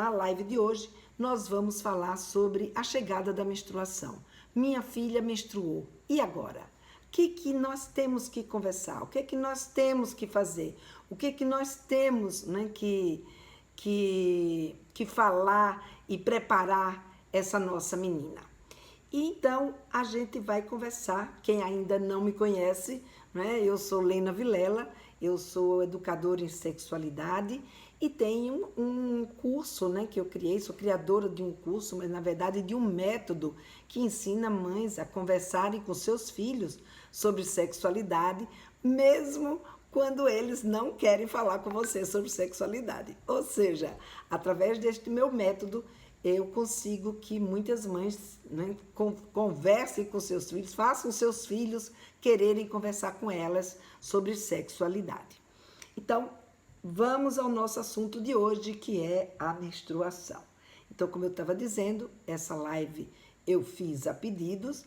na live de hoje, nós vamos falar sobre a chegada da menstruação. Minha filha menstruou, e agora? O que nós temos que conversar? O que nós temos que fazer? O que nós temos, né, que falar e preparar essa nossa menina? E então a gente vai conversar. Quem ainda não me conhece, né, eu sou Lena Vilela, eu sou educadora em sexualidade e tenho um curso, né, que eu criei, sou criadora de um curso, mas na verdade de um método que ensina mães a conversarem com seus filhos sobre sexualidade, mesmo quando eles não querem falar com você sobre sexualidade. Ou seja, através deste meu método, eu consigo que muitas mães, né, conversem com seus filhos, façam seus filhos quererem conversar com elas sobre sexualidade. Então, vamos ao nosso assunto de hoje, que é a menstruação. Então, como eu estava dizendo, essa live eu fiz a pedidos,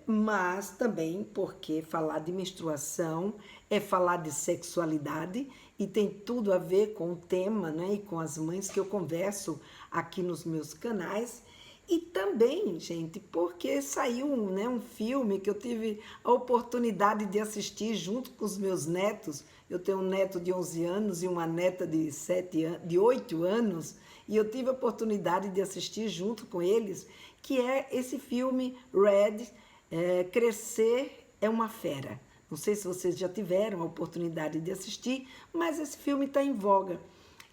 mas também porque falar de menstruação é falar de sexualidade e tem tudo a ver com o tema, né, e com as mães que eu converso aqui nos meus canais. E também, gente, porque saiu um filme que eu tive a oportunidade de assistir junto com os meus netos. Eu tenho um neto de 11 anos e uma neta de 8 anos, e eu tive a oportunidade de assistir junto com eles, que é esse filme Red, Crescer é uma Fera. Não sei se vocês já tiveram a oportunidade de assistir, mas esse filme está em voga.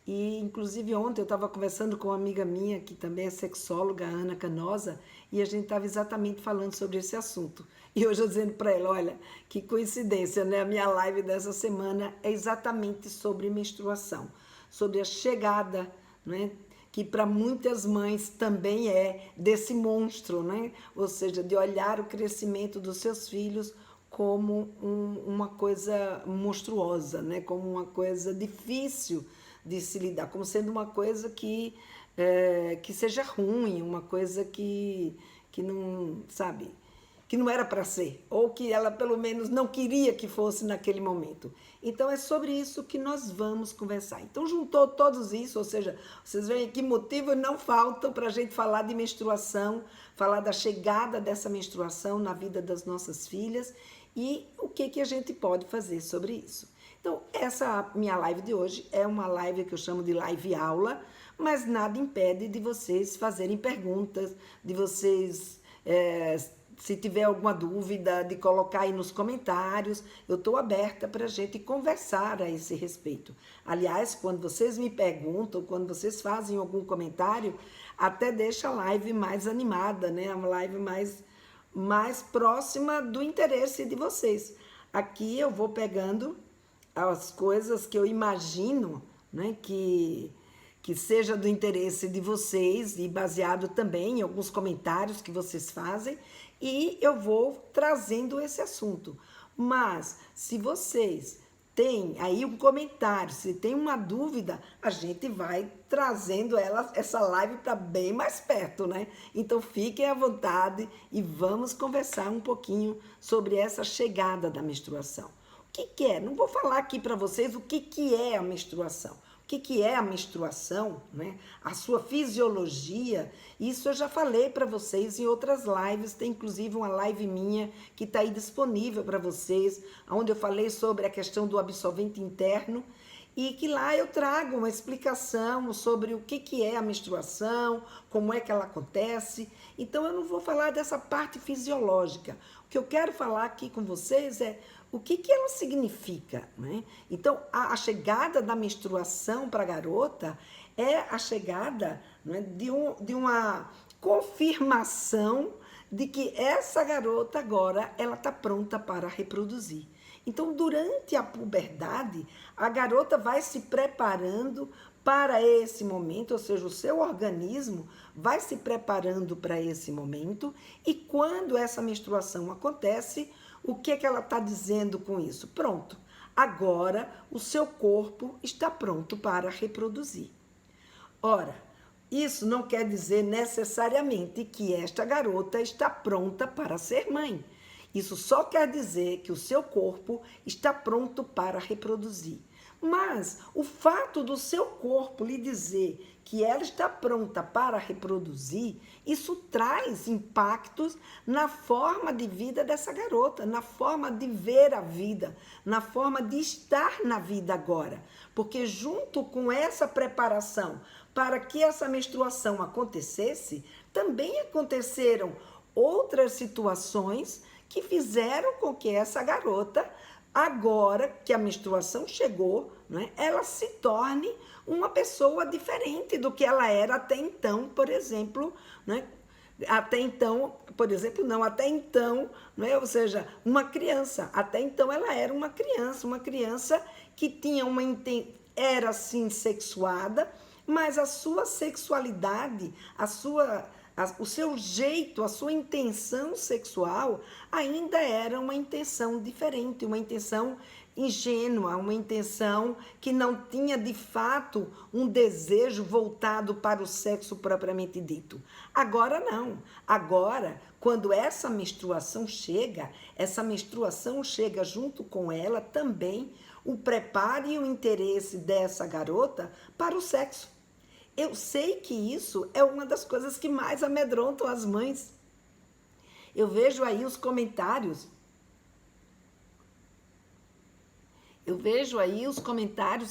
E, inclusive, ontem eu estava conversando com uma amiga minha, que também é sexóloga, a Ana Canosa, e a gente estava exatamente falando sobre esse assunto. E hoje eu dizendo para ela, olha, que coincidência, né? A minha live dessa semana é exatamente sobre menstruação, sobre a chegada, né, que para muitas mães também é desse monstro, né? Ou seja, de olhar o crescimento dos seus filhos como uma coisa monstruosa, né? Como uma coisa difícil de se lidar, como sendo uma coisa que seja ruim, uma coisa que não, sabe, que não era para ser, ou que ela pelo menos não queria que fosse naquele momento. Então é sobre isso que nós vamos conversar. Então juntou todos isso, ou seja, vocês veem que motivos não faltam para a gente falar de menstruação, falar da chegada dessa menstruação na vida das nossas filhas e o que a gente pode fazer sobre isso. Então, essa minha live de hoje é uma live que eu chamo de live aula, mas nada impede de vocês fazerem perguntas, de vocês, se tiver alguma dúvida, de colocar aí nos comentários. Eu estou aberta para a gente conversar a esse respeito. Aliás, quando vocês me perguntam, quando vocês fazem algum comentário, até deixa a live mais animada, né? Uma live mais próxima do interesse de vocês. Aqui eu vou pegando as coisas que eu imagino, né, que seja do interesse de vocês e baseado também em alguns comentários que vocês fazem, e eu vou trazendo esse assunto. Mas se vocês têm aí um comentário, se tem uma dúvida, a gente vai trazendo essa live para bem mais perto, né? Então fiquem à vontade e vamos conversar um pouquinho sobre essa chegada da menstruação. O que é? Não vou falar aqui para vocês o que é a menstruação. O que é a menstruação, né? A sua fisiologia, isso eu já falei para vocês em outras lives, tem inclusive uma live minha que está aí disponível para vocês, onde eu falei sobre a questão do absorvente interno, e que lá eu trago uma explicação sobre o que é a menstruação, como é que ela acontece. Então eu não vou falar dessa parte fisiológica. O que eu quero falar aqui com vocês é o que ela significa, né? Então, a chegada da menstruação para a garota é a chegada, né, de uma confirmação de que essa garota agora ela está pronta para reproduzir. Então, durante a puberdade, a garota vai se preparando para esse momento, ou seja, o seu organismo vai se preparando para esse momento, e quando essa menstruação acontece, o que ela está dizendo com isso? Pronto, agora o seu corpo está pronto para reproduzir. Ora, isso não quer dizer necessariamente que esta garota está pronta para ser mãe. Isso só quer dizer que o seu corpo está pronto para reproduzir. Mas o fato do seu corpo lhe dizer que ela está pronta para reproduzir, isso traz impactos na forma de vida dessa garota, na forma de ver a vida, na forma de estar na vida agora. Porque junto com essa preparação para que essa menstruação acontecesse, também aconteceram outras situações que fizeram com que essa garota, agora que a menstruação chegou, né, ela se torne uma pessoa diferente do que ela era até então, por exemplo, né? Até então, por exemplo, não, até então, né? Ou seja, uma criança. Até então ela era uma criança que tinha era sim sexuada, mas a sua sexualidade, o seu jeito, a sua intenção sexual ainda era uma intenção diferente, uma intenção ingênua, uma intenção que não tinha de fato um desejo voltado para o sexo propriamente dito. Agora não. Agora, quando essa menstruação chega junto com ela também o preparo e o interesse dessa garota para o sexo. Eu sei que isso é uma das coisas que mais amedrontam as mães. Eu vejo aí os comentários.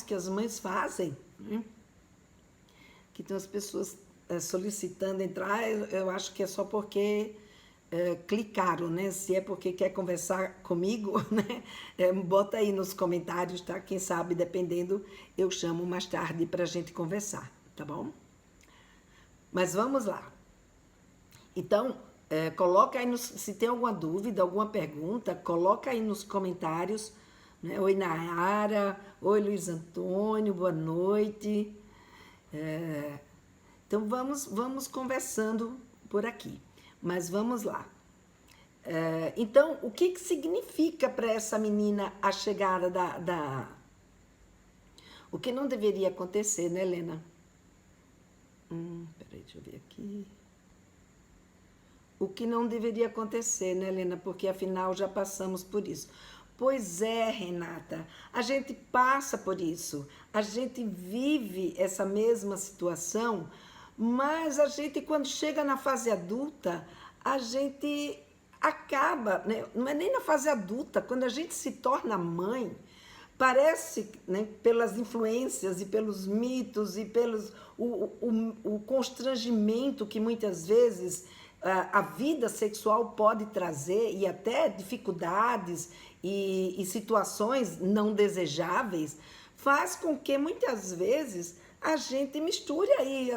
Que as mães fazem, né? Que tem as pessoas solicitando entrar. Eu acho que é só porque clicaram, né? Se é porque quer conversar comigo, né? Bota aí nos comentários, tá? Quem sabe, dependendo, eu chamo mais tarde para a gente conversar, tá bom? Mas vamos lá. Então, coloca aí, se tem alguma dúvida, alguma pergunta, coloca aí nos comentários, né? Oi, Nayara. Oi, Luiz Antônio. Boa noite. Então, vamos conversando por aqui. Mas vamos lá. Então, o que significa para essa menina a chegada O que não deveria acontecer, né, Helena? Peraí, deixa eu ver aqui. O que não deveria acontecer, né, Helena? Porque, afinal, já passamos por isso. Pois é, Renata, a gente passa por isso, a gente vive essa mesma situação, mas a gente, quando chega na fase adulta, a gente acaba, né? Não é nem na fase adulta, quando a gente se torna mãe, parece, né, pelas influências e pelos mitos e pelos o constrangimento que muitas vezes a vida sexual pode trazer e até dificuldades e situações não desejáveis, faz com que muitas vezes a gente misture aí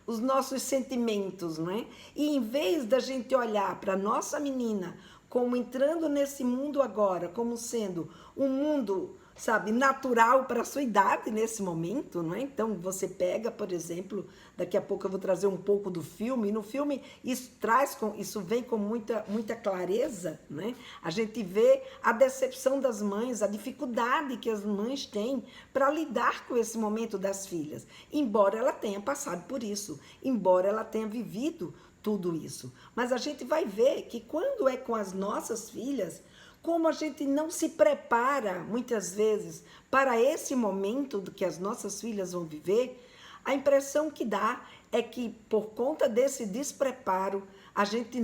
os nossos sentimentos, não é? E em vez da gente olhar para a nossa menina como entrando nesse mundo agora, como sendo um mundo, sabe, natural para a sua idade nesse momento, não é? Então, você pega, por exemplo, daqui a pouco eu vou trazer um pouco do filme, e no filme isso vem com muita clareza, né? A gente vê a decepção das mães, a dificuldade que as mães têm para lidar com esse momento das filhas, embora ela tenha passado por isso, embora ela tenha vivido tudo isso. Mas a gente vai ver que quando é com as nossas filhas, como a gente não se prepara, muitas vezes, para esse momento do que as nossas filhas vão viver, a impressão que dá é que, por conta desse despreparo, a gente...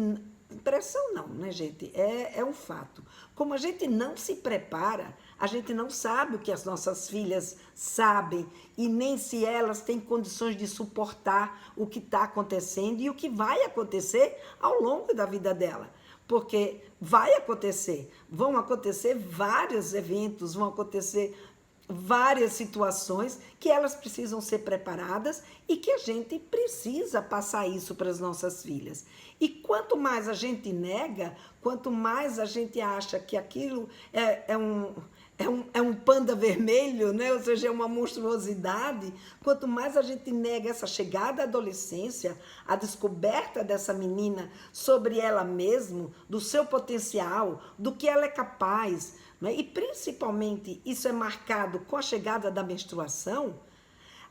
Impressão não, né, gente? É um fato. Como a gente não se prepara, a gente não sabe o que as nossas filhas sabem e nem se elas têm condições de suportar o que está acontecendo e o que vai acontecer ao longo da vida dela. Porque vai acontecer, vão acontecer vários eventos, vão acontecer várias situações que elas precisam ser preparadas e que a gente precisa passar isso para as nossas filhas. E quanto mais a gente nega, quanto mais a gente acha que aquilo é um panda vermelho, né? Ou seja, é uma monstruosidade, quanto mais a gente nega essa chegada à adolescência, a descoberta dessa menina sobre ela mesma, do seu potencial, do que ela é capaz, né? E principalmente isso é marcado com a chegada da menstruação,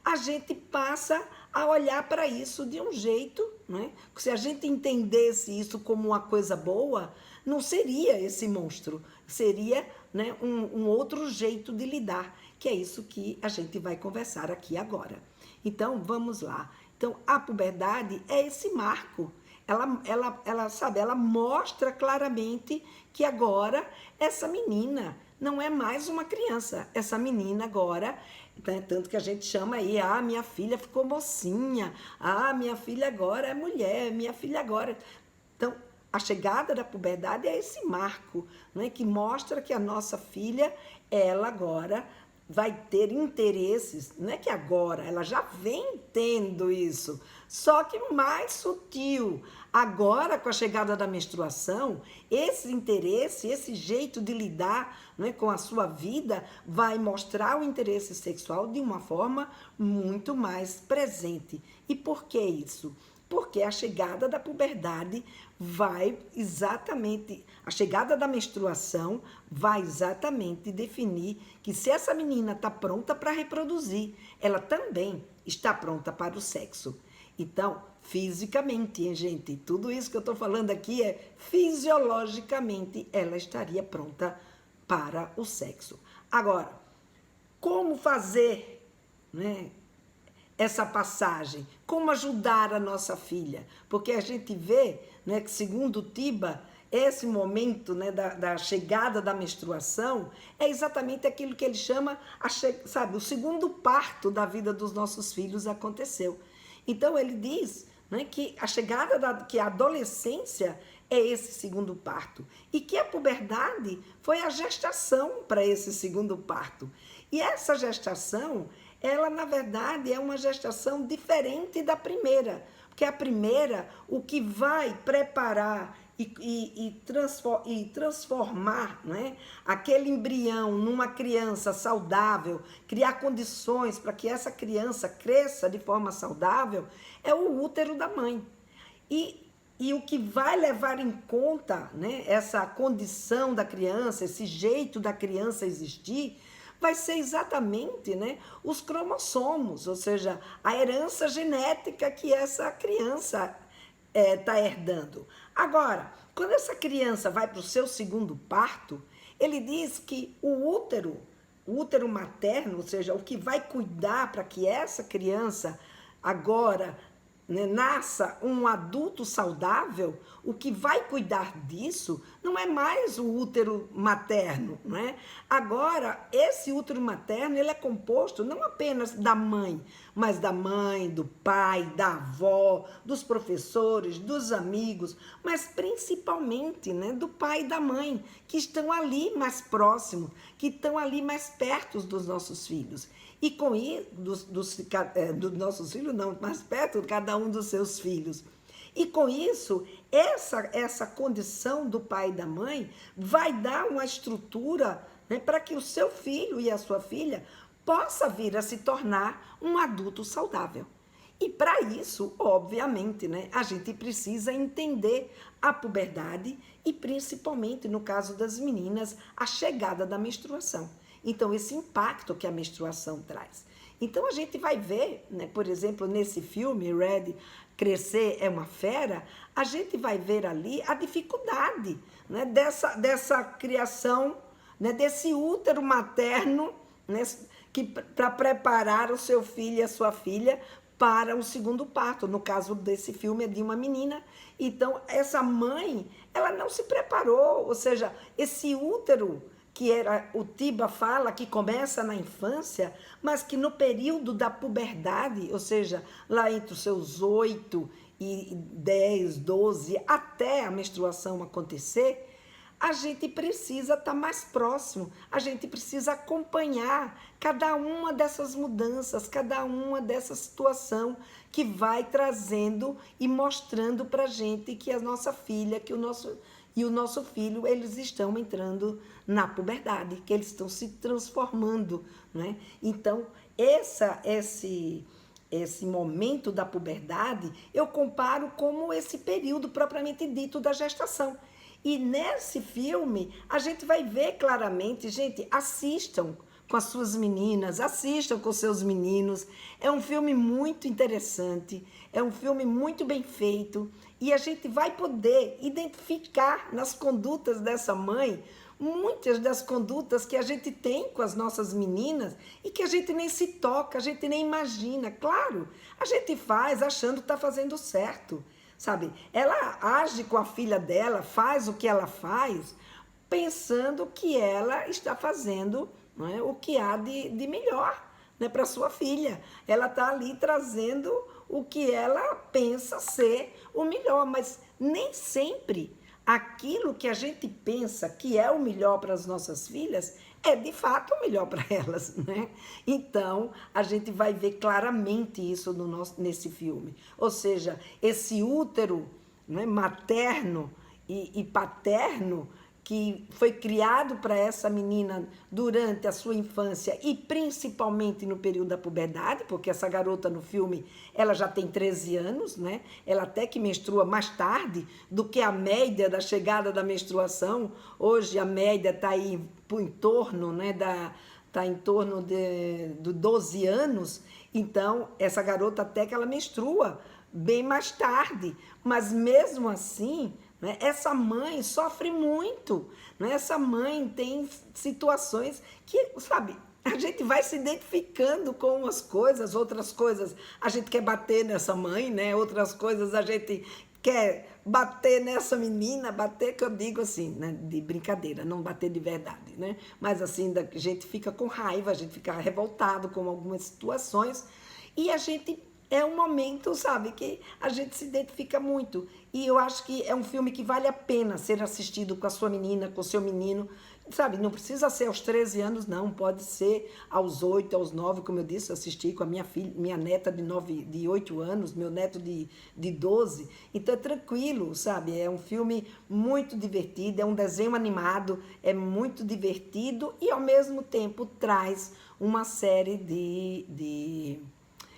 a gente passa a olhar para isso de um jeito, né? Se a gente entendesse isso como uma coisa boa, não seria esse monstro, seria né, um outro jeito de lidar, que é isso que a gente vai conversar aqui agora. Então, vamos lá. Então, a puberdade é esse marco. Ela mostra claramente que agora essa menina não é mais uma criança. Essa menina agora, tanto que a gente chama aí, minha filha ficou mocinha, minha filha agora é mulher, minha filha agora... Então, a chegada da puberdade é esse marco, né, que mostra que a nossa filha, ela agora vai ter interesses, não é que agora, ela já vem tendo isso, só que mais sutil. Agora, com a chegada da menstruação, esse interesse, esse jeito de lidar, né, com a sua vida, vai mostrar o interesse sexual de uma forma muito mais presente. E por que isso? Porque a chegada da puberdade vai exatamente, a chegada da menstruação vai exatamente definir que se essa menina está pronta para reproduzir, ela também está pronta para o sexo. Então, fisicamente, hein, gente? Tudo isso que eu estou falando aqui é fisiologicamente ela estaria pronta para o sexo. Agora, como fazer, né, essa passagem? Como ajudar a nossa filha? Porque a gente vê, né, que segundo o Tiba, esse momento, né, da chegada da menstruação é exatamente aquilo que ele chama, sabe, o segundo parto da vida dos nossos filhos aconteceu. Então ele diz, né, que a chegada que a adolescência é esse segundo parto e que a puberdade foi a gestação para esse segundo parto. E essa gestação, ela na verdade é uma gestação diferente da primeira, porque a primeira, o que vai preparar e transformar, né, aquele embrião numa criança saudável, criar condições para que essa criança cresça de forma saudável, é o útero da mãe. E o que vai levar em conta, né, essa condição da criança, esse jeito da criança existir, vai ser exatamente, né, os cromossomos, ou seja, a herança genética que essa criança está herdando. Agora, quando essa criança vai para o seu segundo parto, ele diz que o útero materno, ou seja, o que vai cuidar para que essa criança agora, né, nasça um adulto saudável, o que vai cuidar disso não é mais o útero materno, não é? Agora, esse útero materno, ele é composto não apenas da mãe, mas da mãe, do pai, da avó, dos professores, dos amigos, mas principalmente, né, do pai e da mãe, que estão ali mais próximos, que estão ali mais perto dos nossos filhos. E com isso, dos nossos filhos, não, mais perto de cada um dos seus filhos. E com isso, essa condição do pai e da mãe vai dar uma estrutura, né, para que o seu filho e a sua filha possa vir a se tornar um adulto saudável. E para isso, obviamente, né, a gente precisa entender a puberdade e principalmente, no caso das meninas, a chegada da menstruação. Então, esse impacto que a menstruação traz. Então, a gente vai ver, né, por exemplo, nesse filme, Red, Crescer é uma Fera, a gente vai ver ali a dificuldade, né, dessa criação, né, desse útero materno, né, para preparar o seu filho e a sua filha para um segundo parto. No caso desse filme é de uma menina. Então, essa mãe, ela não se preparou, ou seja, esse útero que o Tiba fala que começa na infância, mas que no período da puberdade, ou seja, lá entre os seus 8 e 10, 12, até a menstruação acontecer, a gente precisa estar mais próximo, a gente precisa acompanhar cada uma dessas mudanças, cada uma dessa situação que vai trazendo e mostrando para a gente que a nossa filha, que o nosso filho, eles estão entrando na puberdade, que eles estão se transformando, né? Então, esse momento da puberdade, eu comparo como esse período propriamente dito da gestação. E nesse filme, a gente vai ver claramente, gente, assistam com as suas meninas, assistam com seus meninos. É um filme muito interessante, é um filme muito bem feito e a gente vai poder identificar nas condutas dessa mãe muitas das condutas que a gente tem com as nossas meninas e que a gente nem se toca, a gente nem imagina. Claro, a gente faz achando que está fazendo certo, sabe? Ela age com a filha dela, faz o que ela faz, pensando que ela está fazendo, não é, o que há de melhor, né, para sua filha. Ela está ali trazendo o que ela pensa ser o melhor, mas nem sempre aquilo que a gente pensa que é o melhor para as nossas filhas é de fato o melhor para elas, né? Então, a gente vai ver claramente isso nesse filme. Ou seja, esse útero, né, materno e paterno que foi criado para essa menina durante a sua infância e principalmente no período da puberdade, porque essa garota no filme, ela já tem 13 anos, né? Ela até que menstrua mais tarde do que a média da chegada da menstruação. Hoje a média está aí em torno, né, tá em torno de 12 anos. Então, essa garota até que ela menstrua bem mais tarde, mas mesmo assim, né, essa mãe sofre muito, né? Essa mãe tem situações que, sabe, a gente vai se identificando com as coisas, outras coisas a gente quer bater nessa mãe, né? Outras coisas a gente quer bater nessa menina, bater que eu digo assim, né, de brincadeira, não bater de verdade, né? Mas assim, a gente fica com raiva, a gente fica revoltado com algumas situações e a gente é um momento, sabe, que a gente se identifica muito. E eu acho que é um filme que vale a pena ser assistido com a sua menina, com o seu menino, sabe? Não precisa ser aos 13 anos, não. Pode ser aos 8, aos 9, como eu disse, assisti com a minha filha, minha neta de 8 anos, meu neto de 12. Então é tranquilo, sabe? É um filme muito divertido, é um desenho animado, é muito divertido e ao mesmo tempo traz uma série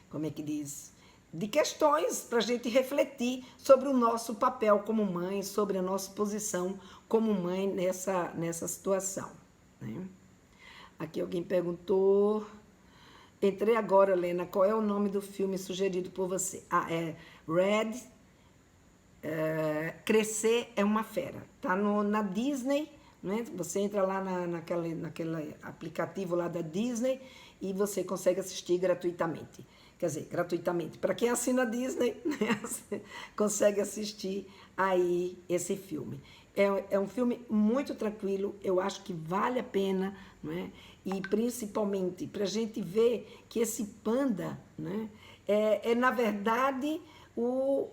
como é que diz? De questões para a gente refletir sobre o nosso papel como mãe, sobre a nossa posição como mãe nessa situação, né? Aqui alguém perguntou. Entrei agora, Lena, qual é o nome do filme sugerido por você? Ah, é Red, Crescer é uma Fera. Tá na Disney, né? Você entra lá naquele aplicativo lá da Disney e você consegue assistir gratuitamente. Quer dizer, gratuitamente. Para quem assina a Disney, né, consegue assistir aí esse filme. É um filme muito tranquilo, eu acho que vale a pena, né? E principalmente para a gente ver que esse panda, né, na verdade, o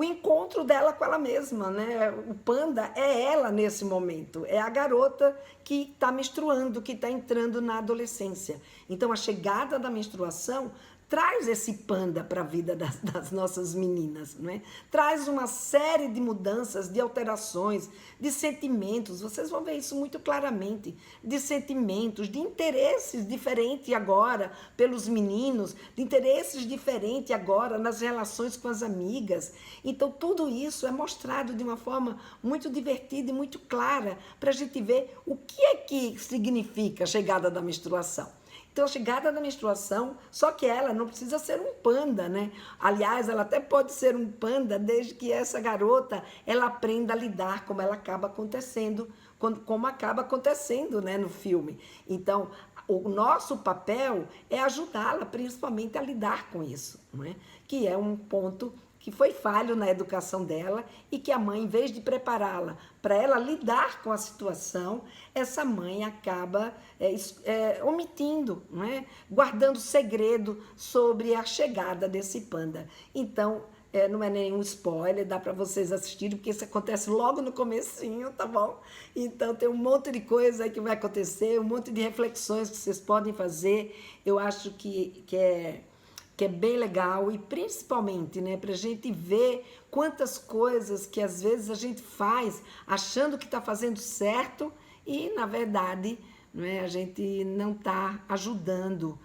encontro dela com ela mesma, né? O panda é ela nesse momento, é a garota que está menstruando, que está entrando na adolescência. Então, a chegada da menstruação traz esse panda para a vida das nossas meninas, né? Traz uma série de mudanças, de alterações, de sentimentos, vocês vão ver isso muito claramente, de sentimentos, de interesses diferentes agora pelos meninos, de interesses diferentes agora nas relações com as amigas. Então, tudo isso é mostrado de uma forma muito divertida e muito clara para a gente ver o que significa a chegada da menstruação. Então, a chegada da menstruação, só que ela não precisa ser um panda, né? Aliás, ela até pode ser um panda desde que essa garota, ela aprenda a lidar como ela acaba acontecendo, como acaba acontecendo, né, no filme. Então, o nosso papel é ajudá-la, principalmente, a lidar com isso, né? Que é um ponto que foi falho na educação dela e que a mãe, em vez de prepará-la para ela lidar com a situação, essa mãe acaba omitindo, não é? Guardando segredo sobre a chegada desse panda. Então, não é nenhum spoiler, dá para vocês assistirem, porque isso acontece logo no comecinho, tá bom? Então, tem um monte de coisa aí que vai acontecer, um monte de reflexões que vocês podem fazer. Eu acho que é bem legal e principalmente, né, para a gente ver quantas coisas que às vezes a gente faz achando que está fazendo certo e, na verdade, né, a gente não está ajudando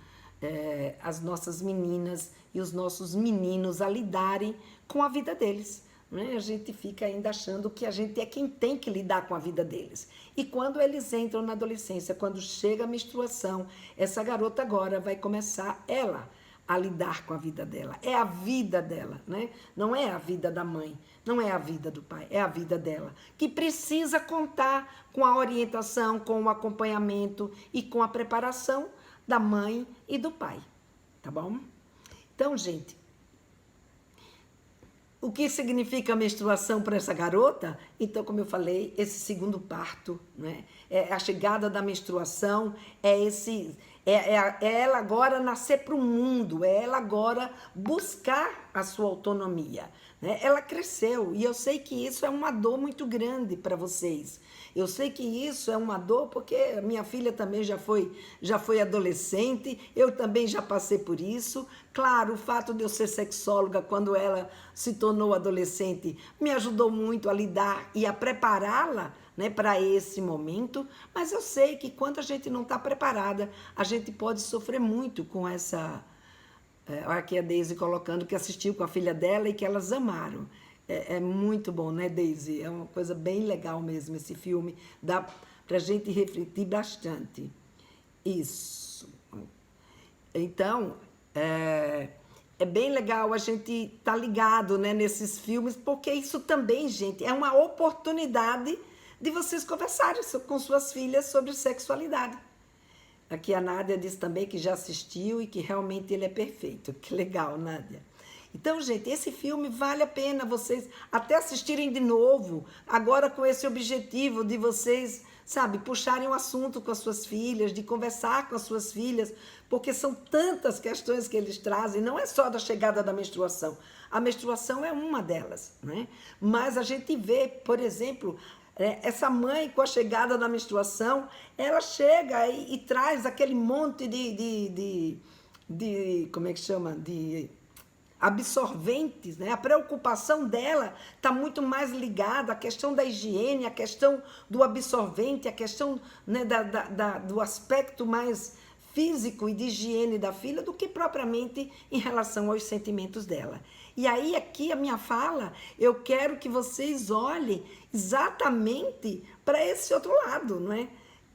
as nossas meninas e os nossos meninos a lidarem com a vida deles. Né? A gente fica ainda achando que a gente é quem tem que lidar com a vida deles. E quando eles entram na adolescência, quando chega a menstruação, essa garota agora vai começar, ela, a lidar com a vida dela. É a vida dela, né? Não é a vida da mãe, não é a vida do pai, é a vida dela, que precisa contar com a orientação, com o acompanhamento e com a preparação da mãe e do pai, tá bom? Então, gente, o que significa a menstruação para essa garota? Então, como eu falei, esse segundo parto, né? É a chegada da menstruação, é ela agora nascer para o mundo, é ela agora buscar a sua autonomia, né? Ela cresceu e eu sei que isso é uma dor muito grande para vocês. Eu sei que isso é uma dor porque minha filha também já foi adolescente, eu também já passei por isso. Claro, o fato de eu ser sexóloga quando ela se tornou adolescente me ajudou muito a lidar e a prepará-la, né, para esse momento, mas eu sei que quando a gente não está preparada, a gente pode sofrer muito com essa... aqui a Deise colocando que assistiu com a filha dela e que elas amaram. É muito bom, né, Deise? É uma coisa bem legal mesmo esse filme. Dá pra gente refletir bastante. Isso. Então, é bem legal a gente estar ligado, né, nesses filmes, porque isso também, gente, é uma oportunidade de vocês conversarem com suas filhas sobre sexualidade. Aqui a Nádia diz também que já assistiu e que realmente ele é perfeito. Que legal, Nádia. Então, gente, esse filme vale a pena vocês até assistirem de novo, agora com esse objetivo de vocês, sabe, puxarem o assunto com as suas filhas, de conversar com as suas filhas, porque são tantas questões que eles trazem, não é só da chegada da menstruação. A menstruação é uma delas, né? Mas a gente vê, por exemplo, essa mãe com a chegada da menstruação, ela chega e traz aquele monte de como é que chama? De absorventes, né? A preocupação dela está muito mais ligada à questão da higiene, à questão do absorvente, à questão, né, do aspecto mais físico e de higiene da filha do que propriamente em relação aos sentimentos dela. E aí aqui a minha fala, eu quero que vocês olhem exatamente para esse outro lado, não é?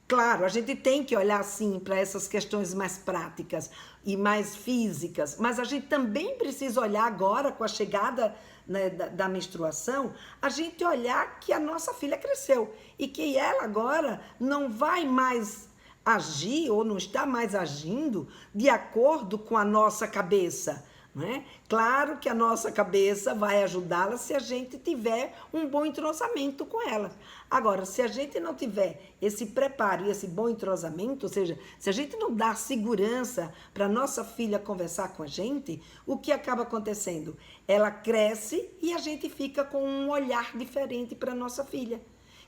Claro, a gente tem que olhar sim para essas questões mais práticas e mais físicas, mas a gente também precisa olhar agora com a chegada, né, da menstruação, a gente olhar que a nossa filha cresceu e que ela agora não vai mais agir ou não está mais agindo de acordo com a nossa cabeça. Não é? Claro que a nossa cabeça vai ajudá-la se a gente tiver um bom entrosamento com ela. Agora, se a gente não tiver esse preparo e esse bom entrosamento, ou seja, se a gente não dá segurança para nossa filha conversar com a gente, o que acaba acontecendo? Ela cresce e a gente fica com um olhar diferente para nossa filha,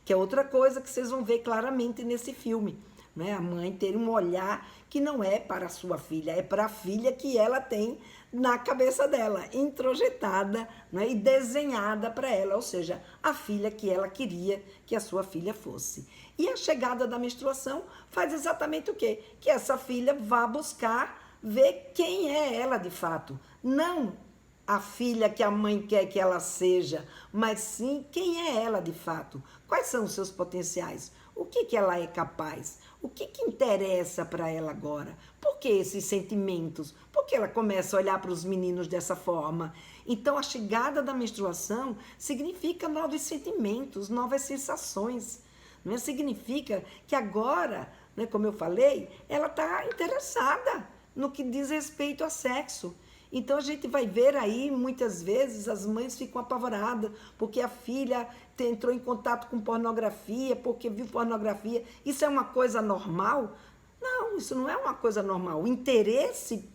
que é outra coisa que vocês vão ver claramente nesse filme. Né? A mãe ter um olhar que não é para a sua filha, é para a filha que ela tem na cabeça dela, introjetada, né? E desenhada para ela, ou seja, a filha que ela queria que a sua filha fosse. E a chegada da menstruação faz exatamente o quê? Que essa filha vá buscar ver quem é ela de fato, não a filha que a mãe quer que ela seja, mas sim quem é ela de fato, quais são os seus potenciais, o que ela é capaz, o que interessa para ela agora, por que esses sentimentos, por que ela começa a olhar para os meninos dessa forma. Então a chegada da menstruação significa novos sentimentos, novas sensações, não é? Significa que agora, né, como eu falei, ela está interessada no que diz respeito a sexo. Então a gente vai ver aí, muitas vezes, as mães ficam apavoradas porque a filha entrou em contato com pornografia, porque viu pornografia. Isso é uma coisa normal? Não, isso não é uma coisa normal. O interesse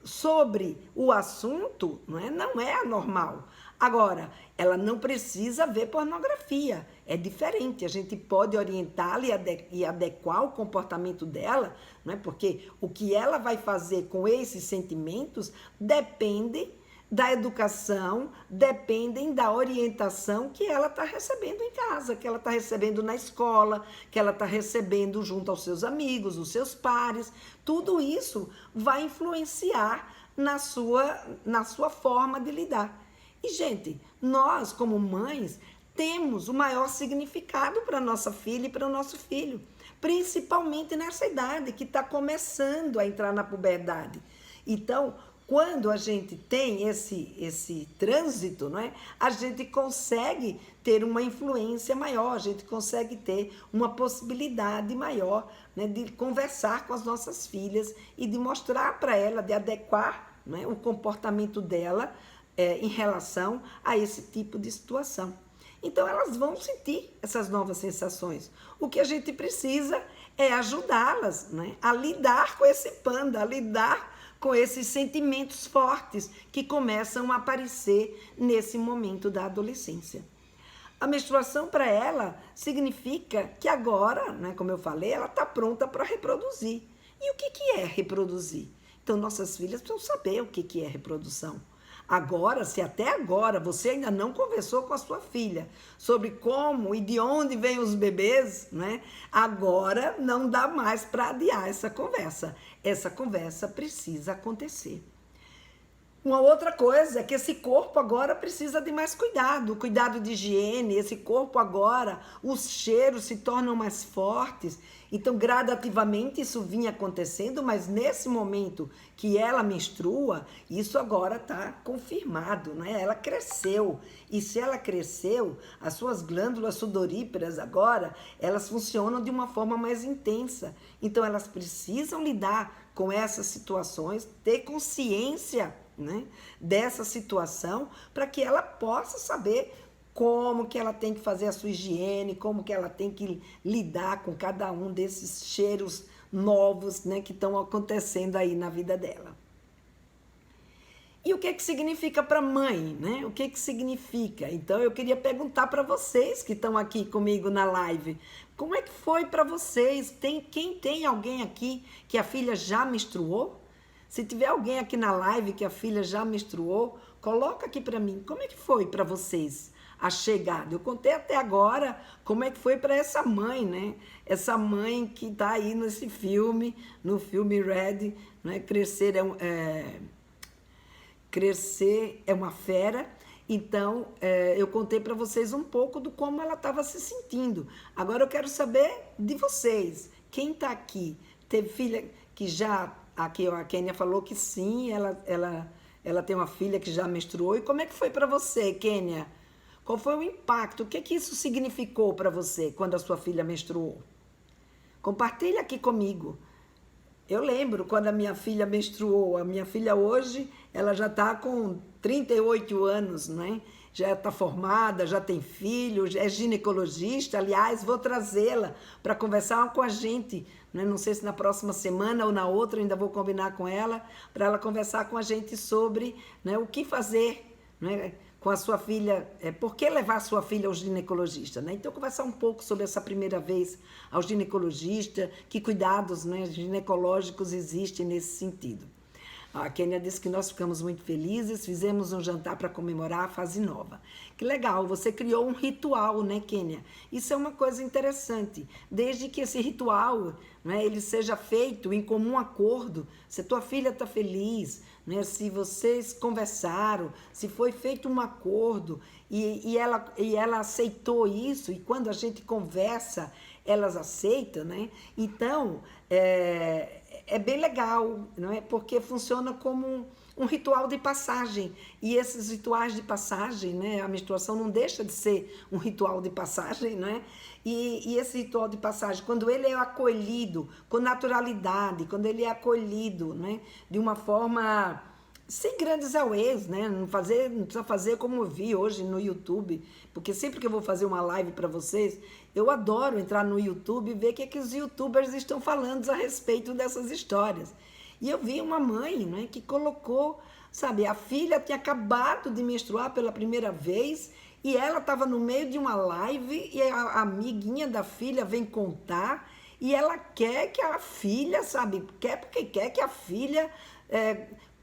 sobre o assunto não é anormal. Agora, ela não precisa ver pornografia. É diferente. A gente pode orientá-la e adequar o comportamento dela, não é? Porque o que ela vai fazer com esses sentimentos depende da educação, dependem da orientação que ela está recebendo em casa, que ela está recebendo na escola, que ela está recebendo junto aos seus amigos, os seus pares. Tudo isso vai influenciar na sua forma de lidar. E, gente, nós, como mães, temos o maior significado para a nossa filha e para o nosso filho, principalmente nessa idade que está começando a entrar na puberdade. Então, quando a gente tem esse trânsito, não é? A gente consegue ter uma influência maior, a gente consegue ter uma possibilidade maior, né, de conversar com as nossas filhas e de mostrar para ela, de adequar, né, o comportamento dela em relação a esse tipo de situação. Então, elas vão sentir essas novas sensações. O que a gente precisa é ajudá-las, né, a lidar com esse panda, a lidar com esses sentimentos fortes que começam a aparecer nesse momento da adolescência. A menstruação para ela significa que agora, né, como eu falei, ela está pronta para reproduzir. E o que é reproduzir? Então, nossas filhas precisam saber o que é reprodução. Agora, se até agora você ainda não conversou com a sua filha sobre como e de onde vêm os bebês, né? Agora não dá mais para adiar essa conversa. Essa conversa precisa acontecer. Uma outra coisa é que esse corpo agora precisa de mais cuidado, cuidado de higiene. Esse corpo agora, os cheiros se tornam mais fortes. Então, gradativamente isso vinha acontecendo, mas nesse momento que ela menstrua, isso agora está confirmado, né? Ela cresceu. E se ela cresceu, as suas glândulas sudoríparas agora, elas funcionam de uma forma mais intensa. Então, elas precisam lidar com essas situações, ter consciência, né, dessa situação, para que ela possa saber como que ela tem que fazer a sua higiene, como que ela tem que lidar com cada um desses cheiros novos, né, que estão acontecendo aí na vida dela. E o que significa para a mãe, né? O que significa? Então, eu queria perguntar para vocês que estão aqui comigo na live, como é que foi para vocês? Quem tem alguém aqui que a filha já menstruou? Se tiver alguém aqui na live que a filha já menstruou, coloca aqui para mim. Como é que foi para vocês a chegada? Eu contei até agora como é que foi para essa mãe, né? Essa mãe que está aí nesse filme, no filme Red, né? Crescer é uma fera. Então, eu contei para vocês um pouco do como ela estava se sentindo. Agora eu quero saber de vocês. Quem está aqui? Teve filha que já... Aqui a Kênia falou que sim, ela tem uma filha que já menstruou. E como é que foi para você, Kênia? Qual foi o impacto? O que isso significou para você quando a sua filha menstruou? Compartilha aqui comigo. Eu lembro quando a minha filha menstruou. A minha filha hoje, ela já está com 38 anos, né? Já está formada, já tem filho, é ginecologista. Aliás, vou trazê-la para conversar com a gente, né? Não sei se na próxima semana ou na outra, ainda vou combinar com ela, para ela conversar com a gente sobre, né, o que fazer, né, com a sua filha, por que levar a sua filha ao ginecologista, né? Então, conversar um pouco sobre essa primeira vez ao ginecologista, que cuidados, né, ginecológicos existem nesse sentido. A Kênia disse que nós ficamos muito felizes, fizemos um jantar para comemorar a fase nova. Que legal, você criou um ritual, né, Kênia? Isso é uma coisa interessante. Desde que esse ritual, né, ele seja feito em comum acordo, se a tua filha está feliz, né, se vocês conversaram, se foi feito um acordo e ela aceitou isso, e quando a gente conversa, elas aceitam, né? Então, é bem legal, não é? Porque funciona como um ritual de passagem. E esses rituais de passagem, né? A menstruação não deixa de ser um ritual de passagem, não é? E esse ritual de passagem, quando ele é acolhido com naturalidade, quando ele é acolhido, né, de uma forma sem grandes auês, né? Não precisa fazer como eu vi hoje no YouTube, porque sempre que eu vou fazer uma live para vocês, eu adoro entrar no YouTube e ver o que os youtubers estão falando a respeito dessas histórias. E eu vi uma mãe, né, que colocou, sabe, a filha tinha acabado de menstruar pela primeira vez e ela estava no meio de uma live e a amiguinha da filha vem contar e ela quer que a filha, sabe, porque quer que a filha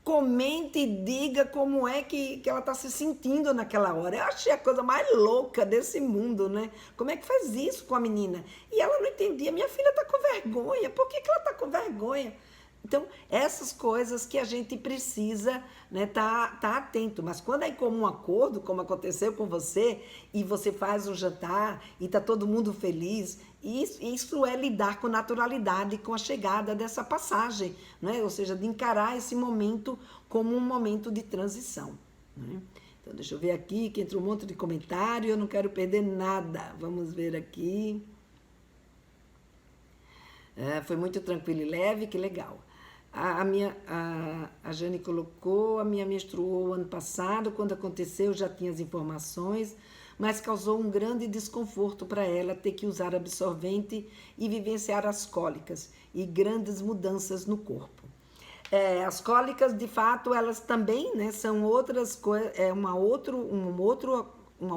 comente e diga como é que ela está se sentindo naquela hora. Eu achei a coisa mais louca desse mundo, né? Como é que faz isso com a menina? E ela não entendia. Minha filha está com vergonha. Por que ela está com vergonha? Então, essas coisas que a gente precisa, né, tá atento. Mas quando é em comum acordo, como aconteceu com você, e você faz um jantar e tá todo mundo feliz, isso é lidar com naturalidade com a chegada dessa passagem, né? Ou seja, de encarar esse momento como um momento de transição, né? Então, deixa eu ver aqui, que entra um monte de comentário, eu não quero perder nada. Vamos ver aqui. Foi muito tranquilo e leve, que legal. A Jane colocou, a minha menstruou ano passado, quando aconteceu já tinha as informações, mas causou um grande desconforto para ela ter que usar absorvente e vivenciar as cólicas e grandes mudanças no corpo. As cólicas, de fato, elas também, né, são outras coisas, uma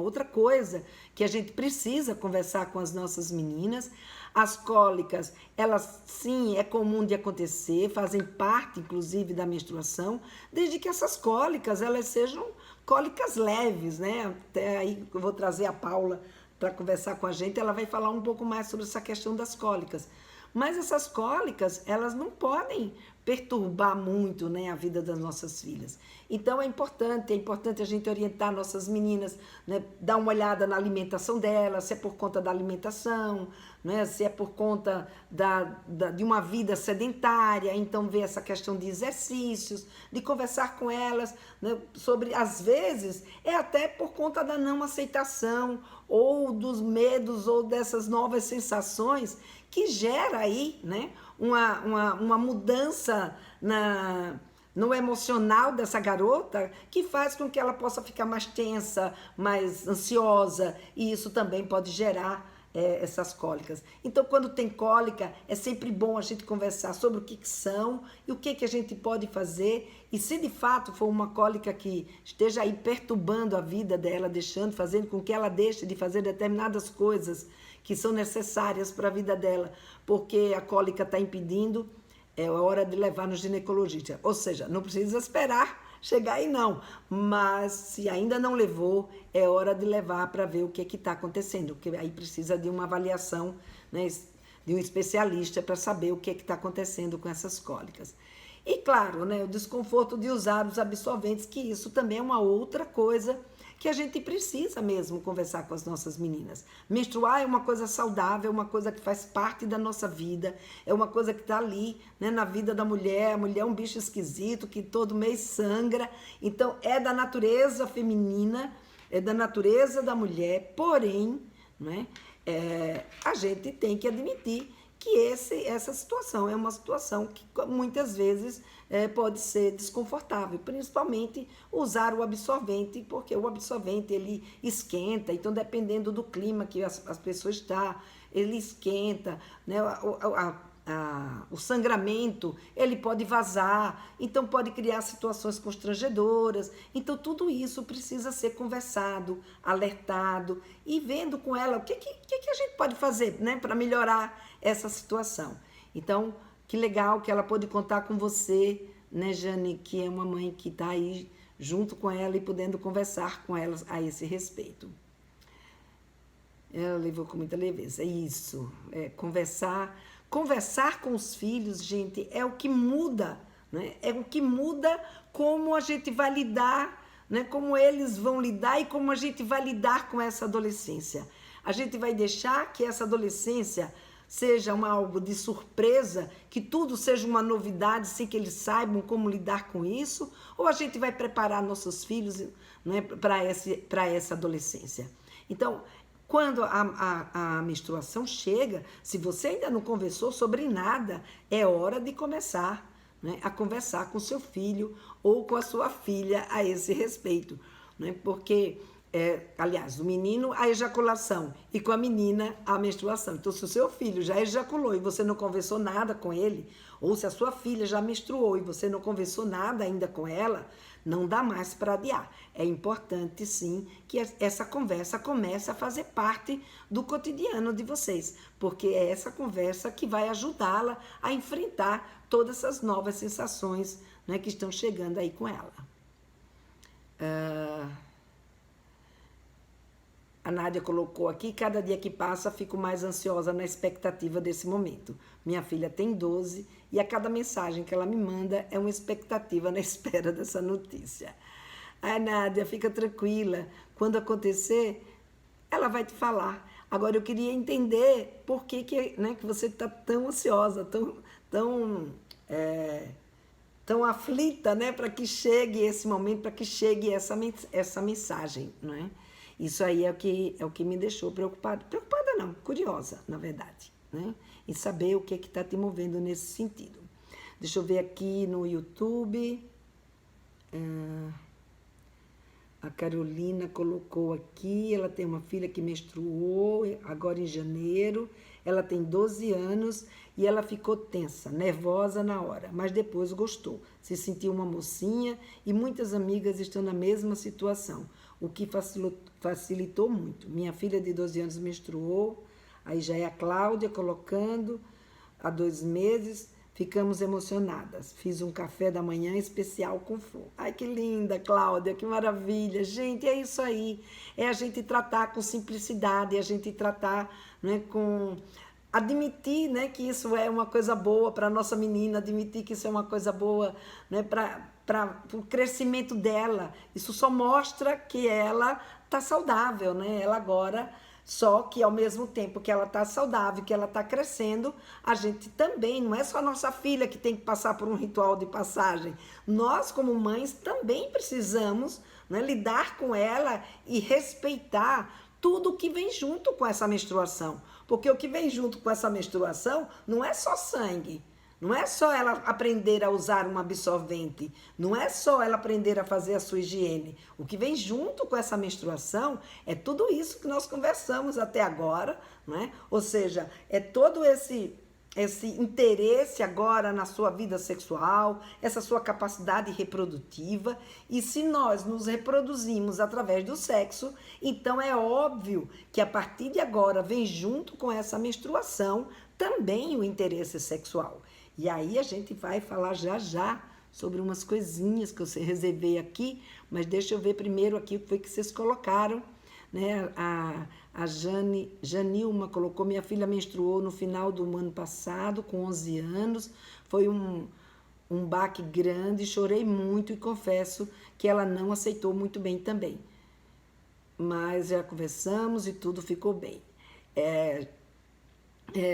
outra coisa que a gente precisa conversar com as nossas meninas. As cólicas, elas sim, é comum de acontecer, fazem parte, inclusive, da menstruação, desde que essas cólicas, elas sejam cólicas leves, né? Até aí eu vou trazer a Paula para conversar com a gente, ela vai falar um pouco mais sobre essa questão das cólicas. Mas essas cólicas, elas não podem perturbar muito, né, a vida das nossas filhas. Então é importante a gente orientar nossas meninas, né, dar uma olhada na alimentação delas, se é por conta da alimentação, né, se é por conta de uma vida sedentária, então ver essa questão de exercícios, de conversar com elas, né, sobre, às vezes, é até por conta da não aceitação, ou dos medos, ou dessas novas sensações, que gera aí, né, uma mudança no emocional dessa garota, que faz com que ela possa ficar mais tensa, mais ansiosa, e isso também pode gerar essas cólicas. Então, quando tem cólica, é sempre bom a gente conversar sobre o que são e o que a gente pode fazer, e se de fato for uma cólica que esteja aí perturbando a vida dela, fazendo com que ela deixe de fazer determinadas coisas que são necessárias para a vida dela, porque a cólica está impedindo, é hora de levar no ginecologista. Ou seja, não precisa esperar chegar aí não, mas se ainda não levou, é hora de levar para ver o que está acontecendo, porque aí precisa de uma avaliação, né, de um especialista para saber o que está acontecendo com essas cólicas. E claro, né, o desconforto de usar os absorventes, que isso também é uma outra coisa que a gente precisa mesmo conversar com as nossas meninas. Menstruar é uma coisa saudável, é uma coisa que faz parte da nossa vida, é uma coisa que está ali, né, na vida da mulher. A mulher é um bicho esquisito que todo mês sangra, então é da natureza feminina, é da natureza da mulher, porém, né, a gente tem que admitir que essa situação é uma situação que muitas vezes pode ser desconfortável, principalmente usar o absorvente, porque o absorvente ele esquenta, então dependendo do clima que as pessoas estão, ele esquenta, né? O sangramento, ele pode vazar, então pode criar situações constrangedoras. Então tudo isso precisa ser conversado, alertado e vendo com ela o que a gente pode fazer, né, para melhorar essa situação. Então, que legal que ela pôde contar com você, né, Jane, que é uma mãe que está aí junto com ela e podendo conversar com ela a esse respeito. Ela levou com muita leveza. Isso, Conversar com os filhos, gente, é o que muda, né? É o que muda como a gente vai lidar, né? Como eles vão lidar e como a gente vai lidar com essa adolescência. A gente vai deixar que essa adolescência seja algo de surpresa, que tudo seja uma novidade sem que eles saibam como lidar com isso, ou a gente vai preparar nossos filhos, né, para essa adolescência. Então, quando a menstruação chega, se você ainda não conversou sobre nada, é hora de começar, né, a conversar com seu filho ou com a sua filha a esse respeito, né, porque aliás, o menino a ejaculação e com a menina a menstruação. Então, se o seu filho já ejaculou e você não conversou nada com ele, ou se a sua filha já menstruou e você não conversou nada ainda com ela, não dá mais para adiar. É importante, sim, que essa conversa comece a fazer parte do cotidiano de vocês, porque é essa conversa que vai ajudá-la a enfrentar todas essas novas sensações, né, que estão chegando aí com ela. A Nádia colocou aqui, cada dia que passa fico mais ansiosa na expectativa desse momento. Minha filha tem 12 e a cada mensagem que ela me manda é uma expectativa na espera dessa notícia. Ai, Nádia, fica tranquila. Quando acontecer, ela vai te falar. Agora, eu queria entender por que, né, que você está tão ansiosa, tão aflita, né, para que chegue esse momento, para que chegue essa mensagem, não é? Isso aí é o que me deixou preocupada. Preocupada não, curiosa, na verdade, né? Em saber o que está te movendo nesse sentido. Deixa eu ver aqui no YouTube. A Carolina colocou aqui, ela tem uma filha que menstruou agora em janeiro, ela tem 12 anos e ela ficou tensa, nervosa na hora, mas depois gostou, se sentiu uma mocinha e muitas amigas estão na mesma situação, o que facilitou muito. Minha filha de 12 anos menstruou, aí já é a Cláudia colocando, há 2 meses, ficamos emocionadas. Fiz um café da manhã especial com flor. Ai, que linda, Cláudia, que maravilha. Gente, é isso aí. É a gente tratar com simplicidade, é a gente tratar, né, com... Admitir, né, que isso é uma coisa boa para a nossa menina, admitir que isso é uma coisa boa, né, para o crescimento dela. Isso só mostra que ela está saudável, né? Ela agora... Só que, ao mesmo tempo que ela está saudável, que ela está crescendo, a gente também, não é só a nossa filha que tem que passar por um ritual de passagem. Nós, como mães, também precisamos, né, lidar com ela e respeitar tudo o que vem junto com essa menstruação. Porque o que vem junto com essa menstruação não é só sangue. Não é só ela aprender a usar um absorvente, não é só ela aprender a fazer a sua higiene. O que vem junto com essa menstruação é tudo isso que nós conversamos até agora, não é? Ou seja, é todo esse interesse agora na sua vida sexual, essa sua capacidade reprodutiva. E se nós nos reproduzimos através do sexo, então é óbvio que a partir de agora vem junto com essa menstruação também o interesse sexual. E aí a gente vai falar já sobre umas coisinhas que eu reservei aqui, mas deixa eu ver primeiro aqui o que foi que vocês colocaram, né? A Janilma colocou, minha filha menstruou no final do ano passado, com 11 anos, foi um baque grande, chorei muito e confesso que ela não aceitou muito bem também. Mas já conversamos e tudo ficou bem.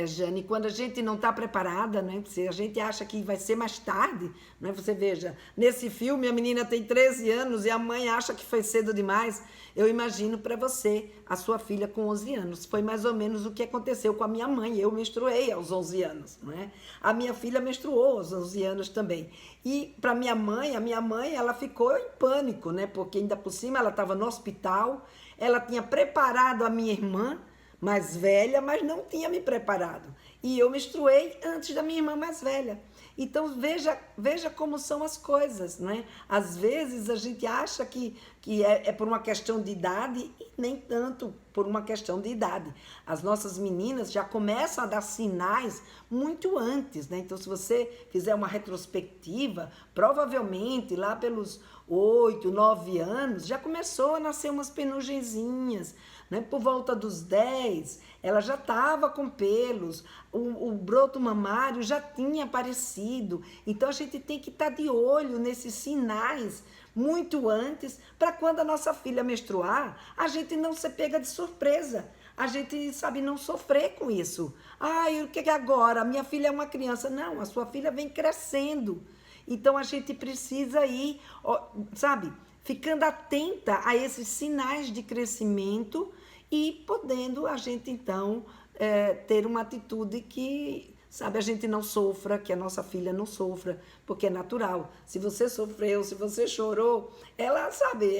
Jane, quando a gente não está preparada, né? Se a gente acha que vai ser mais tarde, né? Você veja, nesse filme a menina tem 13 anos e a mãe acha que foi cedo demais. Eu imagino para você, a sua filha com 11 anos. Foi mais ou menos o que aconteceu com a minha mãe. Eu menstruei aos 11 anos, não é? A minha filha menstruou aos 11 anos também. E para minha mãe, a minha mãe, ela ficou em pânico, né? Porque ainda por cima ela estava no hospital, ela tinha preparado a minha irmã mais velha, mas não tinha me preparado. E eu menstruei antes da minha irmã mais velha. Então, veja como são as coisas, né? Às vezes a gente acha que é por uma questão de idade e nem tanto por uma questão de idade. As nossas meninas já começam a dar sinais muito antes, né? Então, se você fizer uma retrospectiva, provavelmente lá pelos 8, 9 anos, já começou a nascer umas penugenzinhas, né? Por volta dos 10, ela já estava com pelos, o broto mamário já tinha aparecido. Então, a gente tem que estar de olho nesses sinais muito antes, para quando a nossa filha menstruar, a gente não ser pega de surpresa. A gente, sabe, não sofrer com isso. Ai, o que é agora? Minha filha é uma criança. Não, a sua filha vem crescendo. Então, a gente precisa ir, sabe, ficando atenta a esses sinais de crescimento e podendo a gente, então, ter uma atitude que, sabe, a gente não sofra, que a nossa filha não sofra, porque é natural. Se você sofreu, se você chorou, ela, sabe,